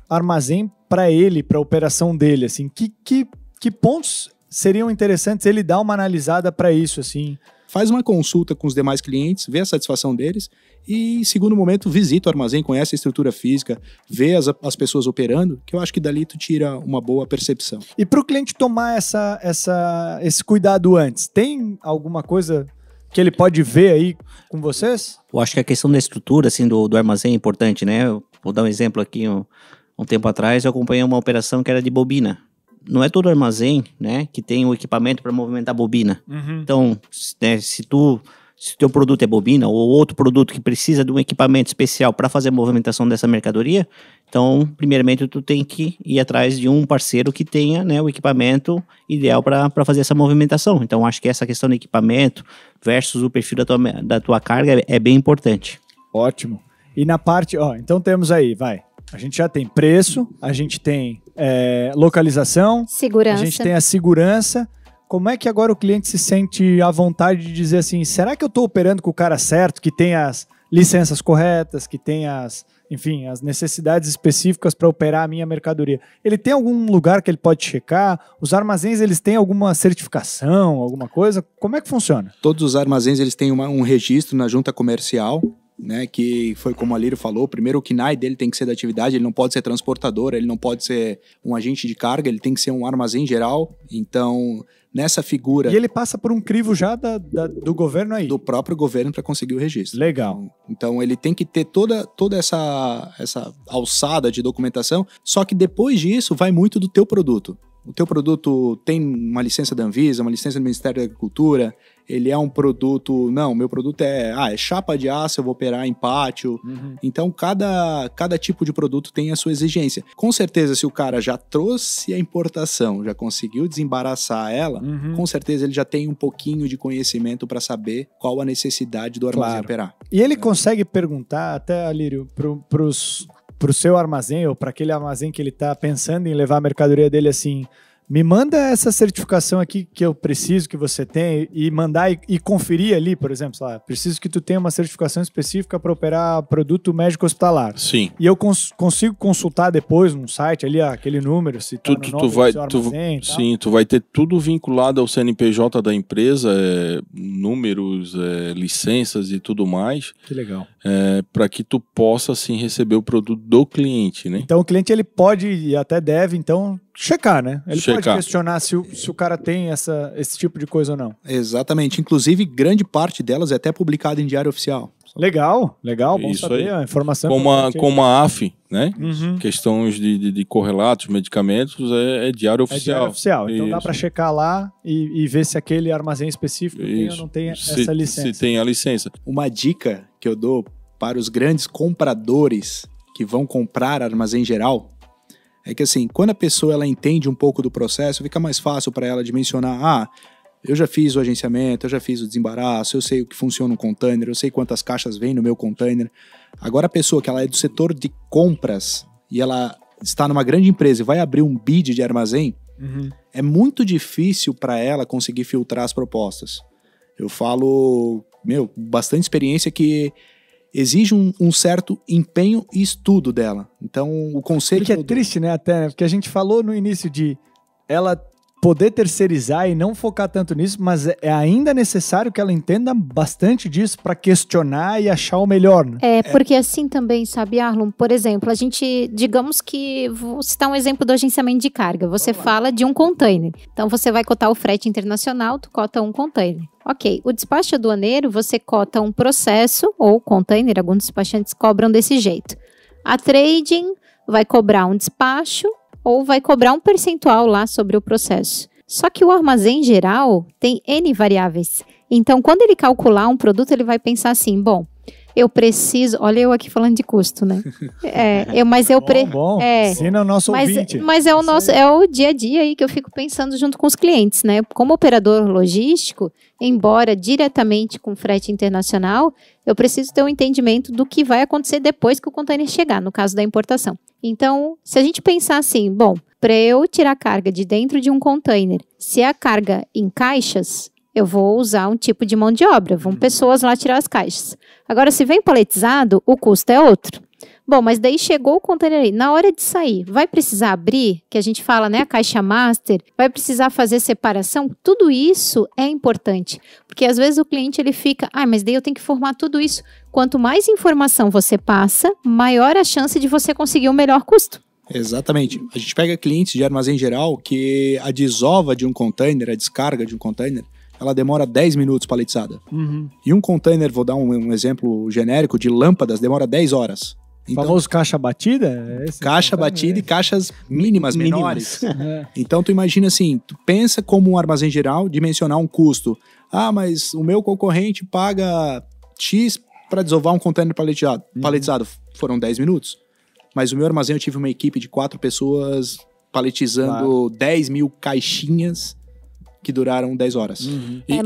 armazém para ele, para a operação dele, assim? Que pontos seriam interessantes ele dar uma analisada para isso, assim? Faz uma consulta com os demais clientes, vê a satisfação deles e, em segundo momento, visita o armazém, conhece a estrutura física, vê as pessoas operando, que eu acho que dali tu tira uma boa percepção. E para o cliente tomar esse cuidado antes, tem alguma coisa que ele pode ver aí com vocês? Eu acho que a questão da estrutura, assim, do armazém é importante, né? Eu vou dar um exemplo aqui. Um tempo atrás eu acompanhei uma operação que era de bobina. Não é todo armazém, né, que tem o equipamento para movimentar a bobina. Então, né, se o teu produto é bobina ou outro produto que precisa de um equipamento especial para fazer a movimentação dessa mercadoria, então, primeiramente, tu tem que ir atrás de um parceiro que tenha, né, o equipamento ideal para fazer essa movimentação. Então, acho que essa questão do equipamento versus o perfil da tua carga é bem importante. Ótimo. E na parte, então temos aí, a gente já tem preço, a gente tem localização, segurança. A gente tem a segurança. Como é que agora o cliente se sente à vontade de dizer assim, será que eu estou operando com o cara certo, que tem as licenças corretas, que tem as necessidades específicas para operar a minha mercadoria? Ele tem algum lugar que ele pode checar? Os armazéns, eles têm alguma certificação, alguma coisa? Como é que funciona? Todos os armazéns, eles têm um registro na junta comercial, né, que foi como a Lírio falou, primeiro o KNAI dele tem que ser da atividade, ele não pode ser transportador, ele não pode ser um agente de carga, ele tem que ser um armazém geral, então nessa figura... E ele passa por um crivo já do governo aí? Do próprio governo para conseguir o registro. Legal. Então ele tem que ter toda essa alçada de documentação, só que depois disso vai muito do teu produto. O teu produto tem uma licença da Anvisa, uma licença do Ministério da Agricultura, ele é um produto... Não, meu produto é chapa de aço, eu vou operar em pátio. Então, cada tipo de produto tem a sua exigência. Com certeza, se o cara já trouxe a importação, já conseguiu desembaraçar ela, com certeza ele já tem um pouquinho de conhecimento para saber qual a necessidade do armazém operar. E ele consegue perguntar, até, Lírio, pro seu armazém ou para aquele armazém que ele está pensando em levar a mercadoria dele assim, me manda essa certificação aqui que eu preciso que você tenha e mandar e conferir ali, por exemplo, preciso que tu tenha uma certificação específica para operar produto médico hospitalar. Sim. E eu consigo consultar depois num site ali, aquele número, se tá no nome do seu armazém. Sim, tu vai ter tudo vinculado ao CNPJ da empresa, números, licenças e tudo mais. Que legal. Para que tu possa, assim, receber o produto do cliente, né? Então o cliente ele pode e até deve, então, checar, né? Ele pode questionar se o cara tem esse tipo de coisa ou não. Exatamente. Inclusive, grande parte delas é até publicada em diário oficial. Legal. Bom Isso saber aí. A informação. Como a AF, né? Questões de correlatos, medicamentos, é diário oficial. É diário oficial. Então Isso. dá para checar lá e ver se aquele armazém específico tem ou não tem essa licença. Se tem a licença. Uma dica que eu dou para os grandes compradores que vão comprar armazém geral é que, assim, quando a pessoa ela entende um pouco do processo, fica mais fácil para ela dimensionar, eu já fiz o agenciamento, eu já fiz o desembaraço, eu sei o que funciona um container, eu sei quantas caixas vem no meu container. Agora a pessoa que ela é do setor de compras e ela está numa grande empresa e vai abrir um bid de armazém, é muito difícil para ela conseguir filtrar as propostas. Eu falo, bastante experiência que exige um certo empenho e estudo dela. Então, o conselho... E que é triste, né, até, porque a gente falou no início de ela poder terceirizar e não focar tanto nisso, mas é ainda necessário que ela entenda bastante disso para questionar e achar o melhor, né? Porque assim também, sabe, Arlon? Por exemplo, a gente, digamos que, vou citar um exemplo do agenciamento de carga. Você fala de um container. Então, você vai cotar o frete internacional, tu cota um container. Ok, o despacho aduaneiro, você cota um processo ou container, alguns despachantes cobram desse jeito. A trading vai cobrar um despacho ou vai cobrar um percentual lá sobre o processo. Só que o armazém geral tem N variáveis. Então, quando ele calcular um produto, ele vai pensar assim, bom, eu preciso... Olha eu aqui falando de custo, né? Bom, ensina o nosso ouvinte. Mas é o dia a dia aí que eu fico pensando junto com os clientes, né? Como operador logístico, embora diretamente com frete internacional, eu preciso ter um entendimento do que vai acontecer depois que o container chegar, no caso da importação. Então, se a gente pensar assim, bom, para eu tirar carga de dentro de um container, se a carga em caixas, eu vou usar um tipo de mão de obra, vão pessoas lá tirar as caixas. Agora, se vem paletizado, o custo é outro. Bom, mas daí chegou o container ali, na hora de sair, vai precisar abrir, que a gente fala, né, a caixa master, vai precisar fazer separação, tudo isso é importante, porque às vezes o cliente ele fica, mas daí eu tenho que formar tudo isso. Quanto mais informação você passa, maior a chance de você conseguir o melhor custo. Exatamente. A gente pega clientes de armazém geral que a desova de um container, a descarga de um container, ela demora 10 minutos paletizada. E um container, vou dar um exemplo genérico, de lâmpadas, demora 10 horas. Então, famoso caixa batida? Caixa batida e caixas mínimas, menores. Então, tu imagina assim, tu pensa como um armazém geral dimensionar um custo. Mas o meu concorrente paga X para desovar um container paletizado. Foram 10 minutos. Mas o meu armazém, eu tive uma equipe de 4 pessoas paletizando 10 mil caixinhas que duraram 10 horas.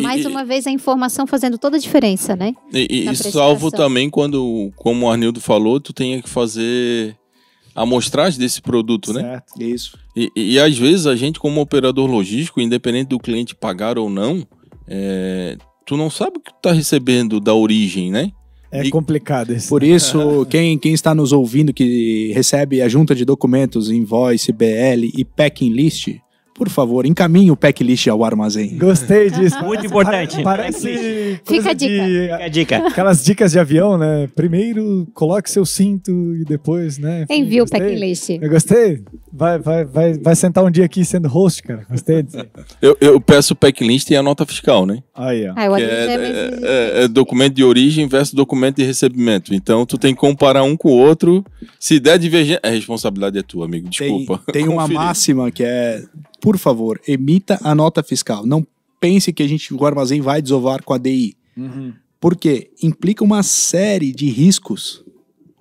Mais uma vez a informação fazendo toda a diferença, né? E salvo também quando, como o Arnildo falou, tu tem que fazer a amostragem desse produto, certo. Né? Isso. E às vezes a gente, como operador logístico, independente do cliente pagar ou não, tu não sabe o que tu tá recebendo da origem, né? Complicado isso. Por isso, quem está nos ouvindo que recebe a junta de documentos, invoice, BL e packing list, por favor, encaminhe o packlist ao armazém. Gostei disso. Muito importante. Parece Fica a dica. Fica a dica. Aquelas dicas de avião, né? Primeiro, coloque seu cinto e depois, né? Enfim, Envia o packlist. Eu gostei. Vai sentar um dia aqui sendo host, cara. Gostei disso. Eu peço o packlist e a nota fiscal, né? Aí, ó. Eu Que é documento de origem versus documento de recebimento. Então, tu tem que comparar um com o outro. Se der divergência, a responsabilidade é tua, amigo. Desculpa. Tem uma máxima que é... Por favor, emita a nota fiscal. Não pense que o armazém vai desovar com a DI. Porque implica uma série de riscos.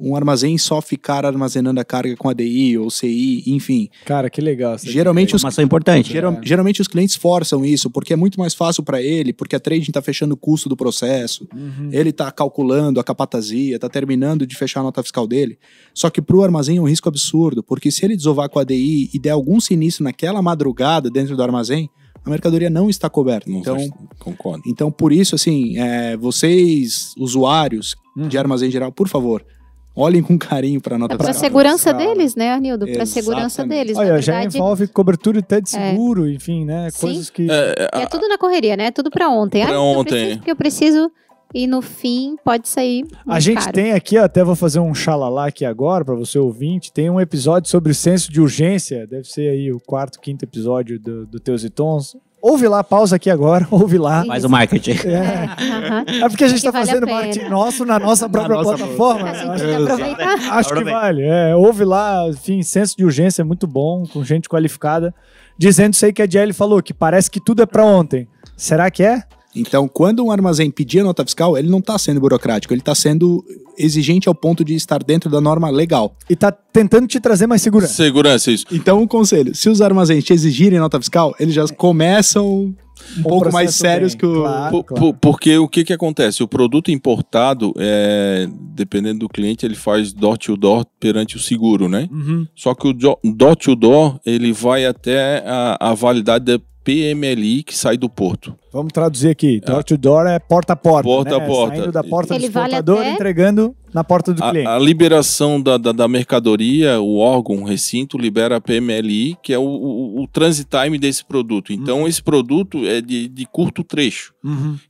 Um armazém só ficar armazenando a carga com a DI ou CI, enfim. Cara, que legal. Geralmente informação importante. Geralmente os clientes forçam isso, porque é muito mais fácil para ele, porque a trading está fechando o custo do processo, ele está calculando a capatazia, está terminando de fechar a nota fiscal dele. Só que para o armazém é um risco absurdo, porque se ele desovar com a DI e der algum sinistro naquela madrugada dentro do armazém, a mercadoria não está coberta. Concordo. Então, por isso, assim, vocês, usuários de armazém geral, por favor, olhem com carinho para a nota fiscal. Para a segurança deles, né, Arnildo? Para a segurança deles. Olha, já envolve cobertura até de seguro, enfim, né? Sim. Coisas que... É tudo na correria, né? É tudo para ontem. Eu preciso e no fim pode sair muito A gente caro. tem aqui, até vou fazer um xalalá aqui agora para você ouvinte, tem um episódio sobre o senso de urgência, deve ser aí o 4º, 5º episódio do Teus e Tons. Ouve lá, pausa aqui agora, ouve lá. Faz o marketing. É porque a gente está vale fazendo a pena. marketing nosso na nossa própria plataforma. A gente tem que aproveitar. Acho que vale. Ouve lá, enfim, senso de urgência é muito bom, com gente qualificada, dizendo isso aí que a Jelly falou, que parece que tudo é para ontem. Será que é? Então, quando um armazém pedir a nota fiscal, ele não está sendo burocrático, ele está sendo exigente ao ponto de estar dentro da norma legal. E está tentando te trazer mais segurança. Segurança, isso. Então, um conselho, se os armazéns te exigirem nota fiscal, eles já começam um pouco mais sérios que o... Claro. Porque o que acontece? O produto importado, dependendo do cliente, ele faz door-to-door perante o seguro, né? Só que o door-to-door, ele vai até a validade da PMLI que sai do porto. Vamos traduzir aqui. Door to door é porta a porta. Porta a né? porta. Saindo da porta do Ele vale exportador, até- entregando na porta do cliente. A liberação da mercadoria, o órgão, o recinto, libera a PMLI, que é o transit time desse produto. Então, esse produto é de curto trecho.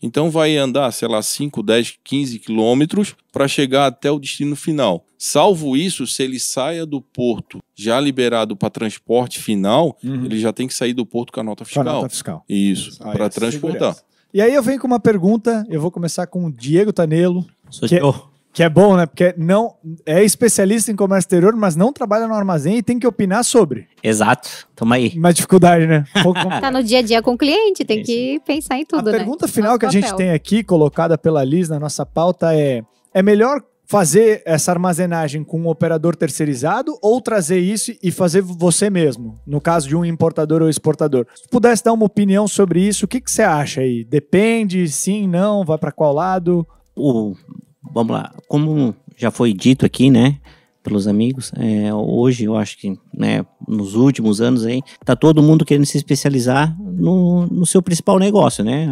Então, vai andar, sei lá, 5, 10, 15 quilômetros para chegar até o destino final. Salvo isso, se ele saia do porto já liberado para transporte final, ele já tem que sair do porto com a nota Com a fiscal. nota fiscal. Isso, Ah, para é, transportar. segurança. E aí eu venho com uma pergunta, eu vou começar com o Diego Tanelo, Sou Que- eu. que é bom, né? Porque não é especialista em comércio exterior, mas não trabalha no armazém e tem que opinar sobre. Exato. Tamo aí. Uma dificuldade, né? Um pouco complicado. Tá no dia a dia com o cliente, tem que pensar em A tudo, né? pergunta final Nosso que a gente papel. tem aqui, colocada pela Liz na nossa pauta, é melhor fazer essa armazenagem com um operador terceirizado ou trazer isso e fazer você mesmo, no caso de um importador ou exportador? Se pudesse dar uma opinião sobre isso, o que você acha aí? Depende, sim, não, vai para qual lado? Vamos lá. Como já foi dito aqui, né? Pelos amigos, hoje eu acho que, né, nos últimos anos aí, tá todo mundo querendo se especializar no seu principal negócio, né?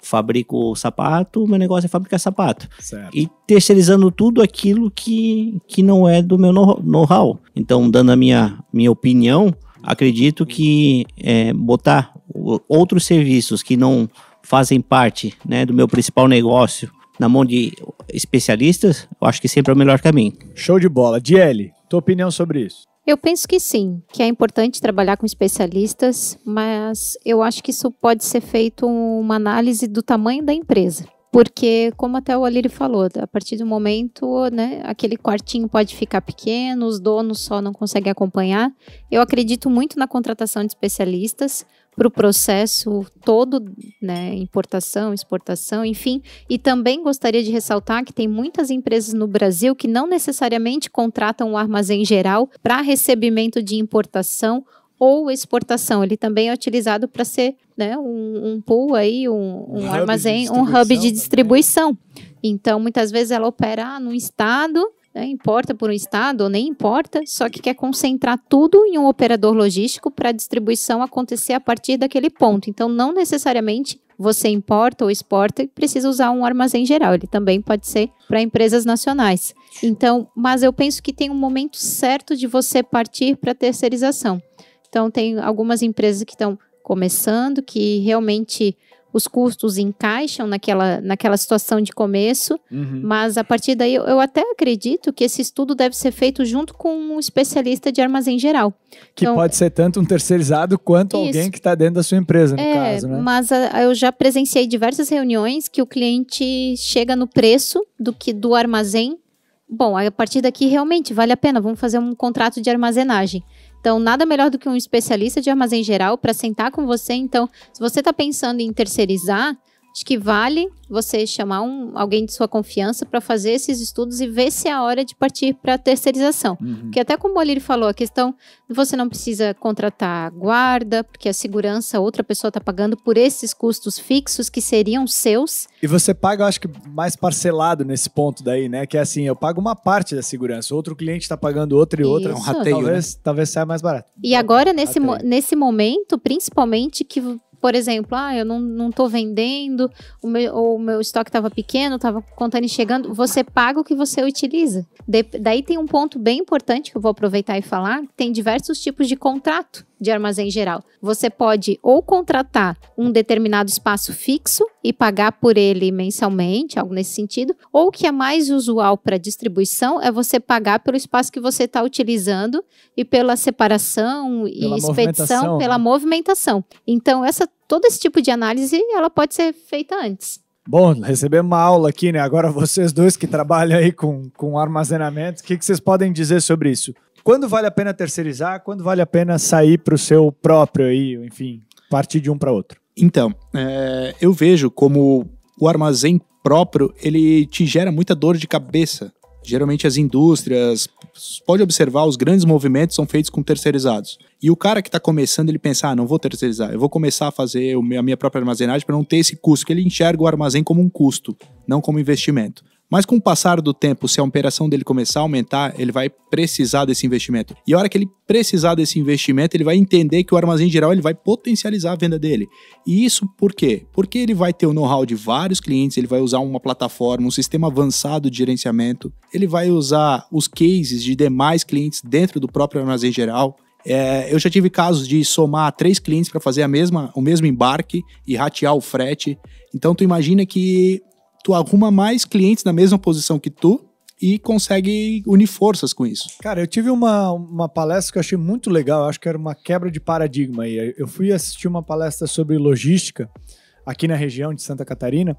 Fabrico sapato, meu negócio é fabricar sapato. Certo. E terceirizando tudo aquilo que não é do meu know-how. Então, dando a minha opinião, acredito que botar outros serviços que não fazem parte, né, do meu principal negócio na mão de especialistas, eu acho que sempre é o melhor caminho. Show de bola. Diele, tua opinião sobre isso? Eu penso que sim, que é importante trabalhar com especialistas, mas eu acho que isso pode ser feito uma análise do tamanho da empresa. Porque, como até o Alírio falou, a partir do momento, né, aquele quartinho pode ficar pequeno, os donos só não conseguem acompanhar. Eu acredito muito na contratação de especialistas para o processo todo, né, importação, exportação, enfim. E também gostaria de ressaltar que tem muitas empresas no Brasil que não necessariamente contratam um armazém geral para recebimento de importação ou exportação. Ele também é utilizado para ser, né, um pool aí, um armazém, um hub de distribuição. Então, muitas vezes ela opera num estado, né, importa por um estado ou nem importa, só que quer concentrar tudo em um operador logístico para a distribuição acontecer a partir daquele ponto. Então, não necessariamente você importa ou exporta e precisa usar um armazém geral. Ele também pode ser para empresas nacionais. Então, mas eu penso que tem um momento certo de você partir para a terceirização. Então, tem algumas empresas que estão começando, que realmente os custos encaixam naquela situação de começo, mas a partir daí eu até acredito que esse estudo deve ser feito junto com um especialista de armazém geral. Que Então, pode ser tanto um terceirizado quanto Isso. alguém que está dentro da sua empresa, no caso, né? mas eu já presenciei diversas reuniões que o cliente chega no preço do armazém. Bom, a partir daqui realmente vale a pena, vamos fazer um contrato de armazenagem. Então, nada melhor do que um especialista de armazém geral para sentar com você. Então, se você está pensando em terceirizar, acho que vale você chamar alguém de sua confiança para fazer esses estudos e ver se é a hora de partir para a terceirização. Porque até como o Alírio falou, a questão de você não precisa contratar guarda, porque a segurança outra pessoa está pagando por esses custos fixos que seriam seus. E você paga, eu acho que mais parcelado nesse ponto daí, né? Que é assim, eu pago uma parte da segurança, outro cliente está pagando outra e outra. Isso. rateio, Talvez saia mais barato. E agora, nesse Rateio. momento, principalmente que, por exemplo, eu não estou vendendo, o meu estoque estava pequeno, estava contando e chegando, você paga o que você utiliza. Daí tem um ponto bem importante que eu vou aproveitar e falar, tem diversos tipos de contrato de armazém geral. Você pode ou contratar um determinado espaço fixo e pagar por ele mensalmente, algo nesse sentido, ou o que é mais usual para distribuição é você pagar pelo espaço que você está utilizando e pela separação e Pela expedição, movimentação, pela né? movimentação. Então, todo esse tipo de análise, ela pode ser feita antes. Bom, recebemos uma aula aqui, né? Agora vocês dois que trabalham aí com armazenamento, o que vocês podem dizer sobre isso? Quando vale a pena terceirizar? Quando vale a pena sair para o seu próprio aí, enfim, partir de um para outro? Então, eu vejo como o armazém próprio, ele te gera muita dor de cabeça. Geralmente as indústrias, pode observar, os grandes movimentos são feitos com terceirizados. E o cara que está começando, ele pensa, não vou terceirizar, eu vou começar a fazer a minha própria armazenagem para não ter esse custo, que ele enxerga o armazém como um custo, não como investimento. Mas com o passar do tempo, se a operação dele começar a aumentar, ele vai precisar desse investimento. E a hora que ele precisar desse investimento, ele vai entender que o armazém geral ele vai potencializar a venda dele. E isso por quê? Porque ele vai ter o know-how de vários clientes, ele vai usar uma plataforma, um sistema avançado de gerenciamento, ele vai usar os cases de demais clientes dentro do próprio armazém geral. Eu já tive casos de somar 3 clientes para fazer o mesmo embarque e ratear o frete. Então tu imagina que tu arruma mais clientes na mesma posição que tu e consegue unir forças com isso. Cara, eu tive uma palestra que eu achei muito legal, eu acho que era uma quebra de paradigma aí. Eu fui assistir uma palestra sobre logística aqui na região de Santa Catarina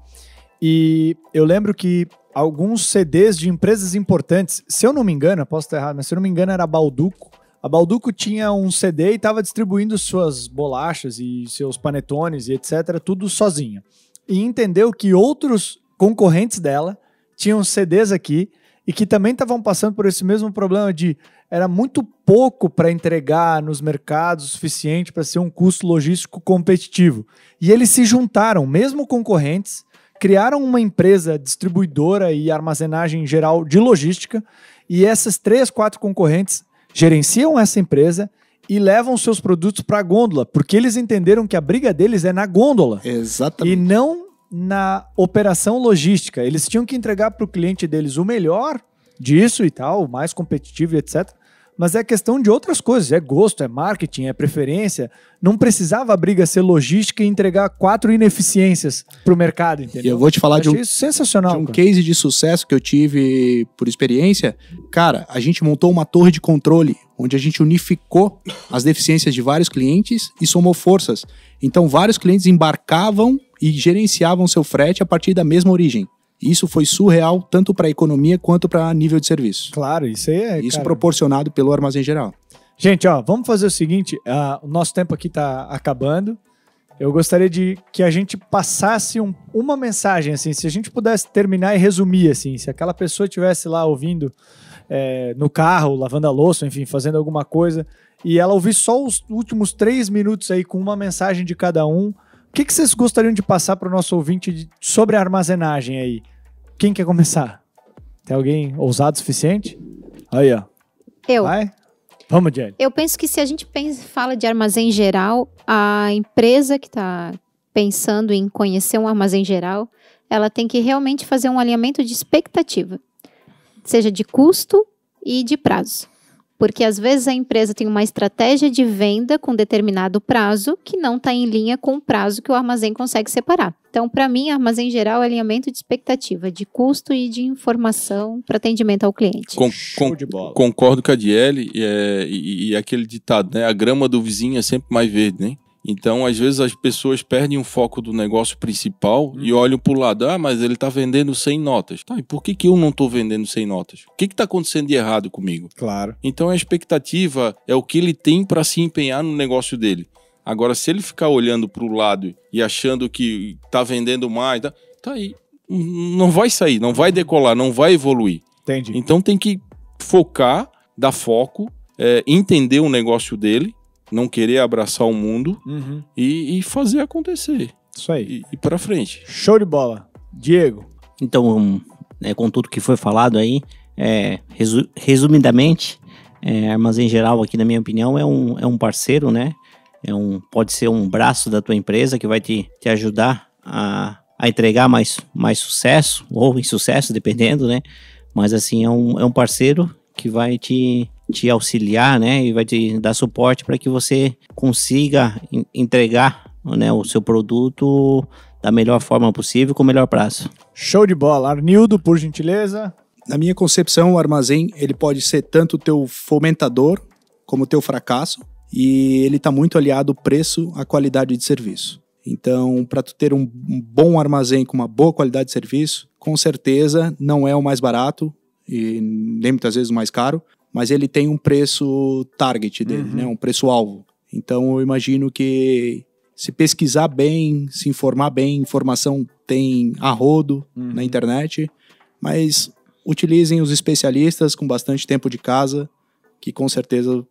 e eu lembro que alguns CDs de empresas importantes, se eu não me engano, posso estar errado, mas se eu não me engano era a Balduco. A Balduco tinha um CD e estava distribuindo suas bolachas e seus panetones e etc, tudo sozinha. E entendeu que outros concorrentes dela tinham CDs aqui e que também estavam passando por esse mesmo problema de era muito pouco para entregar nos mercados o suficiente para ser um custo logístico competitivo. E eles se juntaram, mesmo concorrentes, criaram uma empresa distribuidora e armazenagem geral de logística e essas 3, 4 concorrentes gerenciam essa empresa e levam seus produtos para a gôndola, porque eles entenderam que a briga deles é na gôndola. Exatamente. E não na operação logística. Eles tinham que entregar para o cliente deles o melhor disso e tal, o mais competitivo e etc. Mas é questão de outras coisas. É gosto, é marketing, é preferência. Não precisava a briga ser logística e entregar 4 ineficiências para o mercado, entendeu? E eu vou te falar isso sensacional, de um case de sucesso que eu tive por experiência. Cara, a gente montou uma torre de controle onde a gente unificou as deficiências de vários clientes e somou forças. Então, vários clientes embarcavam e gerenciavam seu frete a partir da mesma origem. Isso foi surreal, tanto para a economia quanto para nível de serviço. Claro, isso aí é... Isso cara... proporcionado pelo armazém geral. Gente, ó, vamos fazer o seguinte, o nosso tempo aqui está acabando. Eu gostaria de que a gente passasse uma mensagem, assim, se a gente pudesse terminar e resumir, assim, se aquela pessoa estivesse lá ouvindo no carro, lavando a louça, enfim, fazendo alguma coisa, e ela ouvir só os últimos 3 minutos aí com uma mensagem de cada um, o que vocês gostariam de passar para o nosso ouvinte sobre a armazenagem aí? Quem quer começar? Tem alguém ousado o suficiente? Aí, ó. Eu. Vai? Vamos, Jenny. Eu penso que se a gente fala de armazém geral, a empresa que está pensando em conhecer um armazém geral, ela tem que realmente fazer um alinhamento de expectativa, seja de custo e de prazo. Porque às vezes a empresa tem uma estratégia de venda com determinado prazo que não está em linha com o prazo que o armazém consegue separar. Então, para mim, armazém geral é alinhamento de expectativa, de custo e de informação para atendimento ao cliente. Show de bola. Concordo com a Diele e aquele ditado, né? A grama do vizinho é sempre mais verde, né? Então, às vezes, as pessoas perdem o foco do negócio principal e olham para o lado. Ah, mas ele está vendendo 100 notas. Tá, e por que eu não estou vendendo 100 notas? O que está acontecendo de errado comigo? Claro. Então, a expectativa é o que ele tem para se empenhar no negócio dele. Agora, se ele ficar olhando para o lado e achando que está vendendo mais, tá aí. Não vai sair, não vai decolar, não vai evoluir. Entendi. Então, tem que focar, dar foco, entender o negócio dele, não querer abraçar o mundo e fazer acontecer. Isso aí. E para frente. Show de bola. Diego. Então, com tudo que foi falado aí, resumidamente, Armazém Geral aqui, na minha opinião, é um parceiro, né? Pode ser um braço da tua empresa que vai te ajudar a entregar mais sucesso ou insucesso, dependendo, né? Mas assim, é um parceiro que vai te auxiliar, né, e vai te dar suporte para que você consiga entregar, né, o seu produto da melhor forma possível, com o melhor prazo. Show de bola. Arnildo, por gentileza. Na minha concepção, o armazém ele pode ser tanto o teu fomentador como o teu fracasso, e ele está muito aliado ao preço à qualidade de serviço. Então, para tu ter um bom armazém com uma boa qualidade de serviço, com certeza não é o mais barato e nem muitas vezes o mais caro, mas ele tem um preço target dele, né? Um preço-alvo. Então, eu imagino que se pesquisar bem, se informar bem, informação tem a rodo na internet, mas utilizem os especialistas com bastante tempo de casa, que com certeza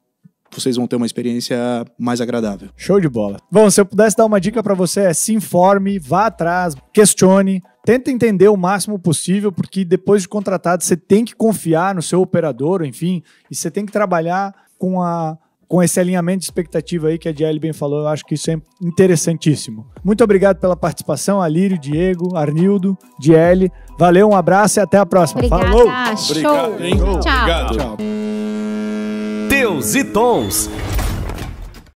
vocês vão ter uma experiência mais agradável. Show de bola. Bom, se eu pudesse dar uma dica para você, se informe, vá atrás, questione, tenta entender o máximo possível, porque depois de contratado você tem que confiar no seu operador, enfim, e você tem que trabalhar com esse alinhamento de expectativa aí que a Diele bem falou. Eu acho que isso é interessantíssimo. Muito obrigado pela participação, Alírio, Diego, Arnildo, Diele. Valeu, um abraço e até a próxima. Obrigada, Falou! show. Obrigado, hein? Tchau. Obrigado. Teus e Tons.